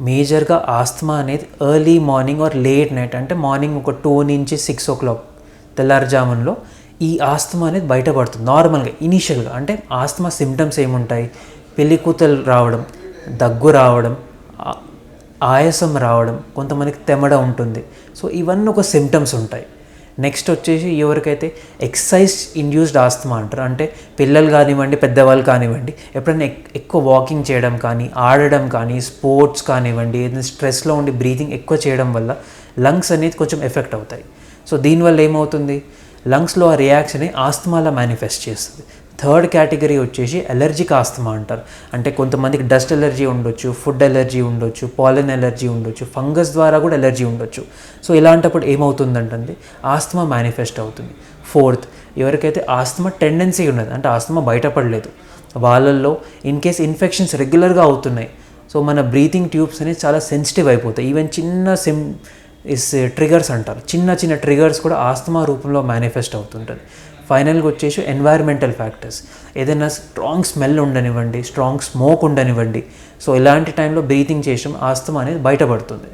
మేజర్గా ఆస్తమా అనేది early morning or late night, అంటే మార్నింగ్ ఒక 2 నుంచి 6 o'clock తెల్లారుజామునలో ఈ ఆస్తమా అనేది బయటపడుతుంది నార్మల్గా ఇనీషియల్గా. అంటే ఆస్తమా సిమ్టమ్స్ ఏముంటాయి? పెళ్ళికూతలు రావడం, దగ్గు రావడం, ఆయాసం రావడం, కొంతమందికి తెమడ ఉంటుంది. సో ఇవన్నీ ఒక సిమ్టమ్స్ ఉంటాయి. నెక్స్ట్ వచ్చేసి ఎవరికైతే ఎక్సర్సైజ్ ఇండ్యూస్డ్ ఆస్తమా అంటారు, అంటే పిల్లలు కానివ్వండి, పెద్దవాళ్ళు కానివ్వండి, ఎప్పుడైనా ఎక్కువ వాకింగ్ చేయడం కానీ, ఆడడం కానీ, స్పోర్ట్స్ కానివ్వండి, ఏదైనా స్ట్రెస్లో ఉండి బ్రీతింగ్ ఎక్కువ చేయడం వల్ల లంగ్స్ అనేది కొంచెం ఎఫెక్ట్ అవుతాయి. సో దీనివల్ల ఏమవుతుంది? లంగ్స్లో ఆ రియాక్షన్ ఆస్తమాలా మేనిఫెస్ట్ చేస్తుంది. థర్డ్ కేటగిరీ వచ్చేసి అలర్జిక్ ఆస్తమా అంటారు. అంటే కొంతమందికి డస్ట్ ఎలర్జీ ఉండొచ్చు, ఫుడ్ ఎలర్జీ ఉండొచ్చు, పాలెన్ ఎలర్జీ ఉండొచ్చు, ఫంగస్ ద్వారా కూడా ఎలర్జీ ఉండొచ్చు. సో ఇలాంటప్పుడు ఏమవుతుందంటే ఆస్తమా మేనిఫెస్ట్ అవుతుంది. ఫోర్త్, ఎవరికైతే ఆస్తమా టెండెన్సీ ఉన్నది, అంటే ఆస్తమా బయటపడలేదు, వాళ్ళల్లో ఇన్ కేస్ ఇన్ఫెక్షన్స్ రెగ్యులర్గా అవుతున్నాయి. సో మన బ్రీతింగ్ ట్యూబ్స్ అనేది చాలా సెన్సిటివ్ అయిపోతాయి. ఈవెన్ చిన్న ట్రిగర్స్ అంటారు, చిన్న చిన్న ట్రిగర్స్ కూడా ఆస్తమా రూపంలో మేనిఫెస్ట్ అవుతుంటుంది. ఫైనల్గా వచ్చేసి ఎన్వైర్మెంటల్ ఫ్యాక్టర్స్, ఏదైనా స్ట్రాంగ్ స్మెల్ ఉండనివ్వండి, స్ట్రాంగ్ స్మోక్ ఉండనివ్వండి, సో ఇలాంటి టైంలో బ్రీతింగ్ చేసాం ఆస్తమా అనేది బయటపడుతుంది.